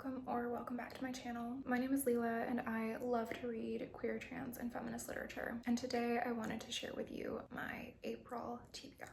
Welcome back to my channel. My name is Leela and I love to read queer, trans, and feminist literature. And today I wanted to share with you my April TBR.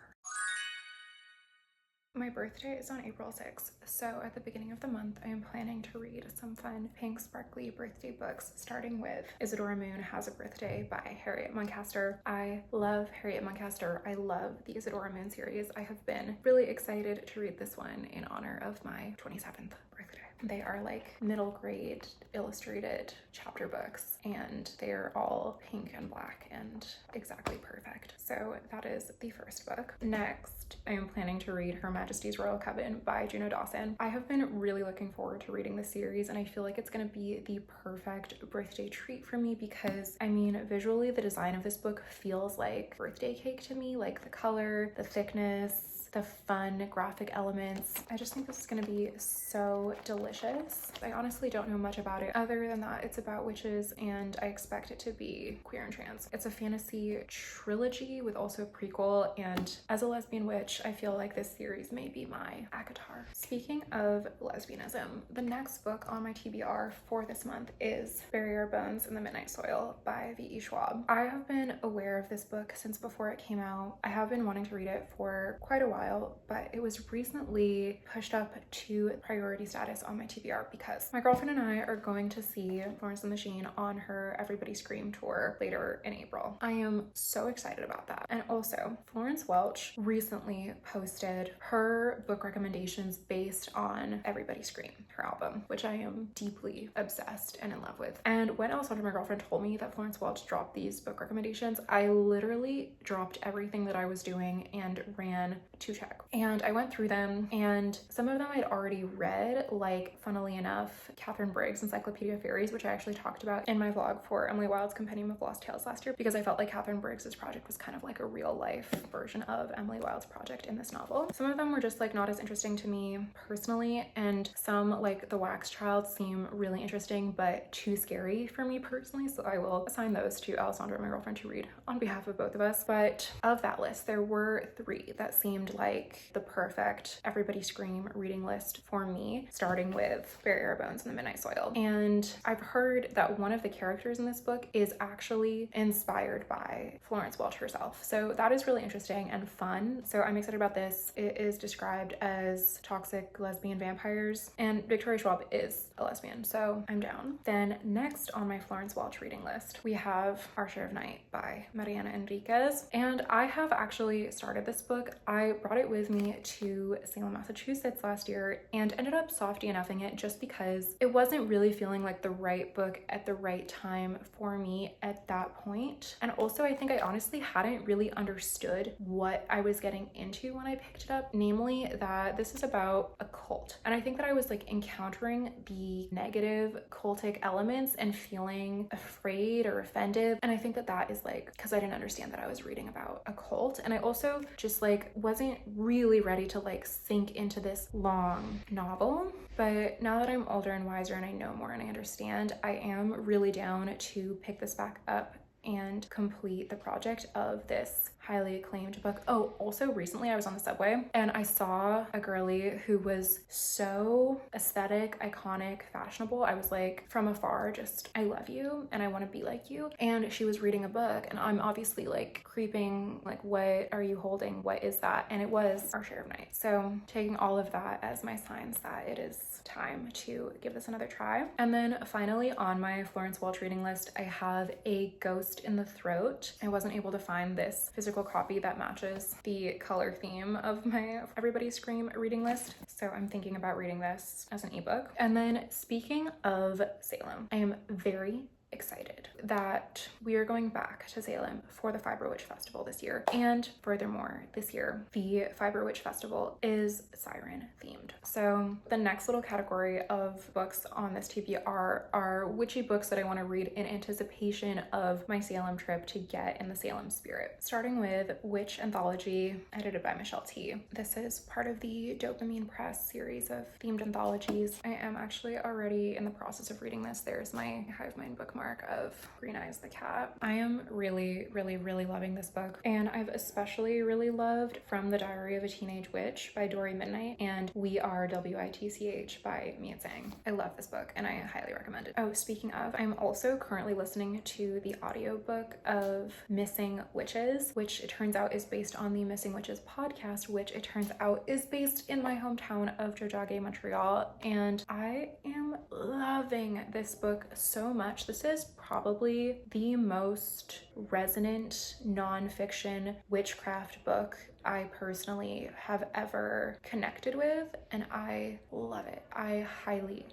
My birthday is on April 6th, so at the beginning of the month, I am planning to read some fun, pink, sparkly birthday books, starting with Isadora Moon Has a Birthday by Harriet Muncaster. I love Harriet Muncaster. I love the Isadora Moon series. I have been really excited to read this one in honor of my 27th birthday. They are like middle grade illustrated chapter books and they're all pink and black and exactly perfect. So that is the first book. Next, I am planning to read Her Majesty's Royal Coven by Juno Dawson. I have been really looking forward to reading this series and I feel like it's going to be the perfect birthday treat for me because, I mean, visually the design of this book feels like birthday cake to me, like the color, the thickness, the fun graphic elements. I just think this is going to be so delicious. I honestly don't know much about it other than that it's about witches and I expect it to be queer and trans. It's a fantasy trilogy with also a prequel, and as a lesbian witch, I feel like this series may be my ACOTAR. Speaking of lesbianism, the next book on my TBR for this month is Bury Our Bones in the Midnight Soil by V.E. Schwab. I have been aware of this book since before it came out. I have been wanting to read it for quite a while, but it was recently pushed up to priority status on my TBR because my girlfriend and I are going to see Florence and the Machine on her Everybody Scream tour later in April. I am so excited about that. And also, Florence Welch recently posted her book recommendations based on Everybody Scream, her album, which I am deeply obsessed and in love with. And when Alessandra, my girlfriend, told me that Florence Welch dropped these book recommendations, I literally dropped everything that I was doing and ran to check. And I went through them and some of them I'd already read, like, funnily enough, Catherine Briggs' Encyclopedia of Fairies, which I actually talked about in my vlog for Emily Wilde's Compendium of Lost Tales last year because I felt like Catherine Briggs' project was kind of like a real life version of Emily Wilde's project in this novel. Some of them were just like not as interesting to me personally, and some, like The Wax Child, seem really interesting but too scary for me personally, so I will assign those to Alessandra, my girlfriend, to read on behalf of both of us. But of that list, there were three that seemed like the perfect Everybody Scream reading list for me, starting with Bury Our Bones in the Midnight Soil. And I've heard that one of the characters in this book is actually inspired by Florence Welch herself. So that is really interesting and fun. So I'm excited about this. It is described as toxic lesbian vampires, and Victoria Schwab is a lesbian, so I'm down. Then next on my Florence Welch reading list, we have Our Share of Night by Mariana Enriquez. And I have actually started this book. I brought it with me to Salem, Massachusetts last year and ended up soft DNFing it just because it wasn't really feeling like the right book at the right time for me at that point. And also, I think I honestly hadn't really understood what I was getting into when I picked it up, namely that this is about a cult. And I think that I was like encountering the negative cultic elements and feeling afraid or offended. And I think that that is like because I didn't understand that I was reading about a cult. And I also just like wasn't really ready to like sink into this long novel. But now that I'm older and wiser and I know more and I understand, I am really down to pick this back up and complete the project of this highly acclaimed book. Oh, also recently I was on the subway and I saw a girly who was so aesthetic, iconic, fashionable. I was like, from afar, just, I love you and I want to be like you. And she was reading a book and I'm obviously like creeping, like, what are you holding? What is that? And it was Our Share of Night. So taking all of that as my signs that it is time to give this another try. And then finally on my Florence Welch reading list, I have A Ghost in the Throat. I wasn't able to find this physical copy that matches the color theme of my Everybody Scream reading list, so I'm thinking about reading this as an ebook. And then speaking of Salem, I am very excited that we are going back to Salem for the Fiber Witch Festival this year. And furthermore, this year, the Fiber Witch Festival is siren themed. So the next little category of books on this TBR are witchy books that I want to read in anticipation of my Salem trip to get in the Salem spirit. Starting with Witch Anthology, edited by Michelle T. This is part of the Dopamine Press series of themed anthologies. I am actually already in the process of reading this. There's my Hive Mind bookmark. bookmark of Green Eyes the Cat. I am really, really, really loving this book, and I've especially really loved From the Diary of a Teenage Witch by Dory Midnight and We Are WITCH by Mia Tsang. I love this book and I highly recommend it. Oh, speaking of, I'm also currently listening to the audiobook of Missing Witches, which it turns out is based on the Missing Witches podcast, which it turns out is based in my hometown of Jojage, Montreal, and I am loving this book so much. This is probably the most resonant nonfiction witchcraft book I personally have ever connected with, and I love it. I highly,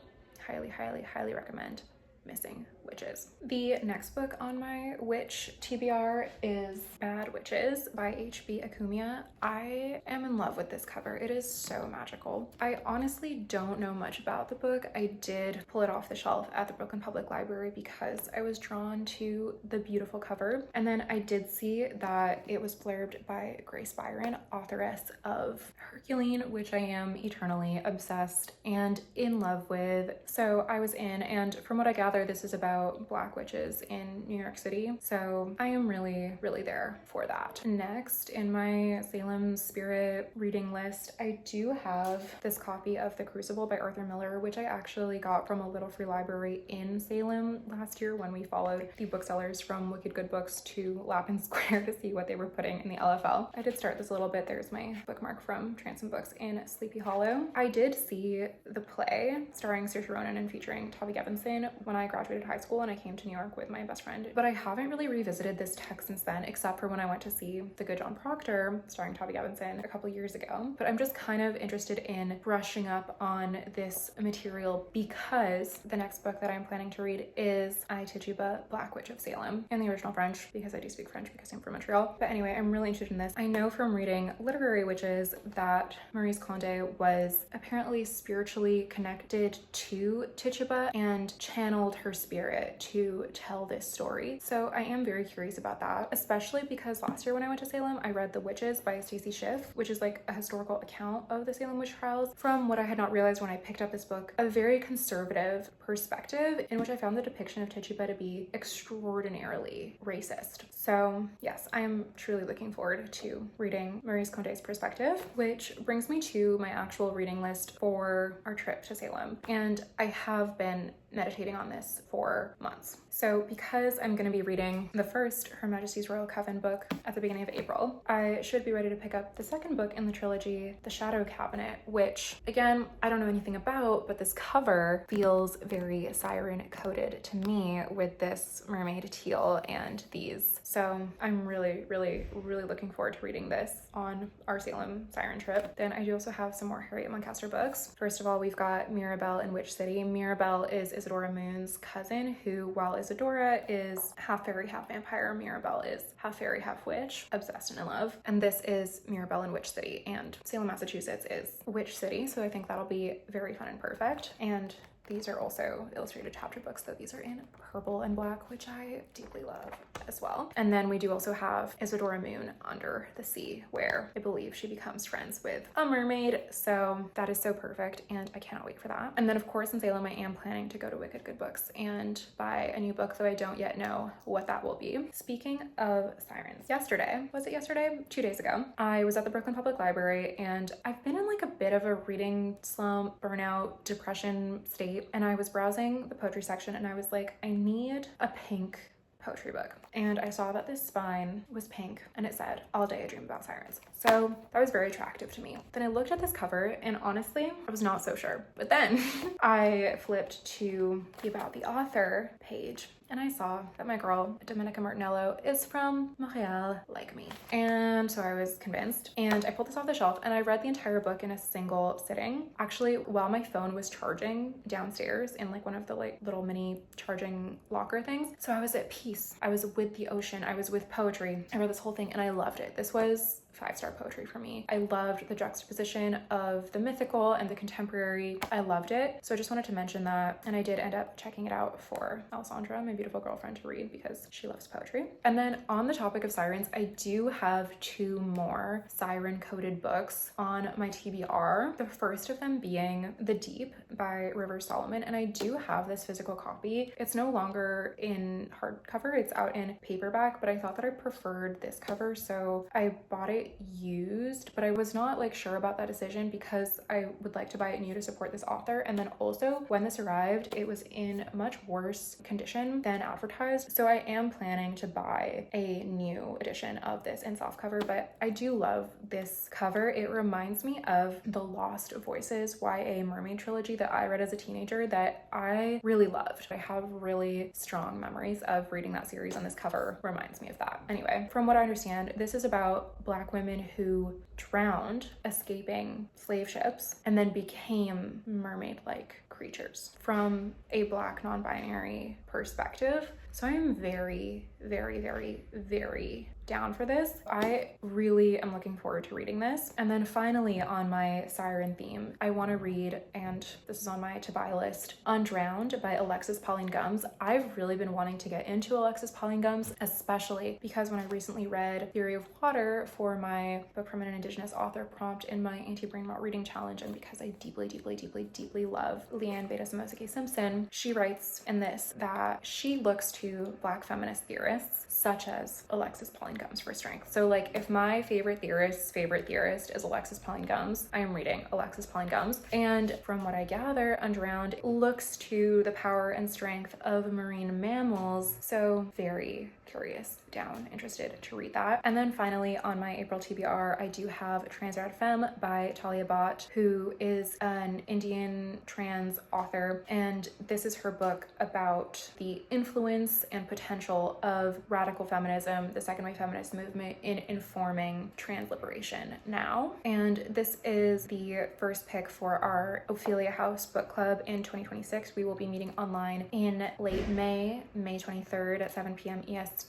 highly, highly, highly recommend Missing Witches. The next book on my witch TBR is Bad Witches by H.B. Akumia. I am in love with this cover. It is so magical. I honestly don't know much about the book. I did pull it off the shelf at the Brooklyn Public Library because I was drawn to the beautiful cover. And then I did see that it was blurbed by Grace Byron, authoress of Hercules, which I am eternally obsessed and in love with. So I was in, and from what I gather, this is about Black witches in New York City. So I am really, really there for that. Next in my Salem Spirit reading list, I do have this copy of The Crucible by Arthur Miller, which I actually got from a little free library in Salem last year when we followed the booksellers from Wicked Good Books to Lappin Square to see what they were putting in the LFL. I did start this a little bit. There's my bookmark from Transom Books in Sleepy Hollow. I did see the play starring Saoirse Ronan and featuring Tavi Gevinson when I graduated high school and I came to New York with my best friend, but I haven't really revisited this text since then, except for when I went to see The Good John Proctor starring Tavi Gevinson a couple years ago. But I'm just kind of interested in brushing up on this material because the next book that I'm planning to read is I, Tituba, Black Witch of Salem, in the original French, because I do speak French because I'm from Montreal. But anyway, I'm really interested in this. I know from reading Literary Witches that Maryse Condé was apparently spiritually connected to Tituba and channeled her spirit to tell this story. So I am very curious about that, especially because last year when I went to Salem, I read The Witches by Stacy Schiff, which is like a historical account of the Salem witch trials from what I had not realized when I picked up this book, a very conservative perspective in which I found the depiction of Tituba to be extraordinarily racist. So yes, I am truly looking forward to reading Maryse Condé's perspective, which brings me to my actual reading list for our trip to Salem. And I have been meditating on this for months. So because I'm going to be reading the first Her Majesty's Royal Coven book at the beginning of April, I should be ready to pick up the second book in the trilogy, The Shadow Cabinet, which again, I don't know anything about, but this cover feels very siren coded to me with this mermaid teal and these. So I'm really, really, really looking forward to reading this on our Salem siren trip. Then I do also have some more Harriet Moncaster books. First of all, we've got Mirabelle in Witch City. Mirabelle is Isadora Moon's cousin, who, while Isadora is half fairy, half vampire, Mirabelle is half fairy, half witch, obsessed and in love. And this is Mirabelle in Witch City, and Salem, Massachusetts is Witch City, so I think that'll be very fun and perfect. And these are also illustrated chapter books, though these are in purple and black, which I deeply love as well. And then we do also have Isadora Moon Under the Sea, where I believe she becomes friends with a mermaid. So that is so perfect, and I cannot wait for that. And then of course in Salem, I am planning to go to Wicked Good Books and buy a new book, though I don't yet know what that will be. Speaking of sirens, yesterday, was it yesterday? 2 days ago, I was at the Brooklyn Public Library, and I've been in like a bit of a reading slump, burnout, depression state. And I was browsing the poetry section and I was like, I need a pink poetry book. And I saw that this spine was pink and it said, All Day I Dream About Sirens. So that was very attractive to me. Then I looked at this cover and honestly, I was not so sure. But then I flipped to the About the Author page and I saw that my girl, Domenica Martinello, is from Montreal like me. And so I was convinced, and I pulled this off the shelf and I read the entire book in a single sitting. Actually, while my phone was charging downstairs in like one of the like little mini charging locker things. So I was at peace. I was with the ocean. I was with poetry. I read this whole thing and I loved it. This was 5-star poetry for me. I loved the juxtaposition of the mythical and the contemporary. I loved it. So I just wanted to mention that. And I did end up checking it out for Alessandra, my beautiful girlfriend, to read because she loves poetry. And then on the topic of sirens, I do have 2 more siren coded books on my TBR. The first of them being The Deep by River Solomon. And I do have this physical copy. It's no longer in hardcover, it's out in paperback, but I thought that I preferred this cover, so I bought it used, but I was not like sure about that decision because I would like to buy it new to support this author. And then also when this arrived, it was in much worse condition than advertised. So I am planning to buy a new edition of this in softcover, but I do love this cover. It reminds me of the Lost Voices YA mermaid trilogy that I read as a teenager that I really loved. I have really strong memories of reading that series, and this cover reminds me of that. Anyway, from what I understand, this is about Black women who drowned escaping slave ships and then became mermaid-like creatures from a Black non-binary perspective. So I am very, very, very, very down for this. I really am looking forward to reading this. And then finally, on my siren theme, I want to read, and this is on my to buy list, Undrowned by Alexis Pauline Gumbs. I've really been wanting to get into Alexis Pauline Gumbs, especially because when I recently read Theory of Water for my Book from an Indigenous Author prompt in my Anti-Brain Rot Reading Challenge, and because I deeply, deeply, deeply, deeply love Leanne Beta Samosake Simpson, she writes in this that she looks to Black feminist theorists such as Alexis Pauline Gumbs for strength. So like if my favorite theorist's favorite theorist is Alexis Pauline Gumbs, I am reading Alexis Pauline Gumbs. And from what I gather, Undrowned looks to the power and strength of marine mammals. So very curious, down, interested to read that. And then finally on my April TBR, I do have Transrad Femme by Talia Bhatt, who is an Indian trans author. And this is her book about the influence and potential of radical feminism, the second wave feminist movement, in informing trans liberation now. And this is the first pick for our Ophelia House book club in 2026. We will be meeting online in late May 23rd at 7 p.m. EST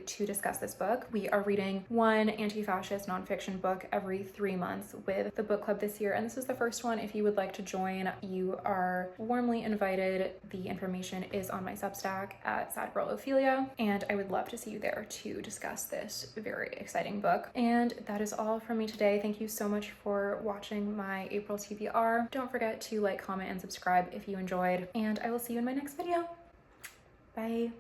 to discuss this book. We are reading one anti-fascist nonfiction book every 3 months with the book club this year, and this is the first one. If you would like to join, you are warmly invited. The information is on my Substack at Sad Girl Ophelia, and I would love to see you there to discuss this very exciting book. And that is all from me today. Thank you so much for watching my April TBR. Don't forget to like, comment, and subscribe if you enjoyed, and I will see you in my next video. Bye.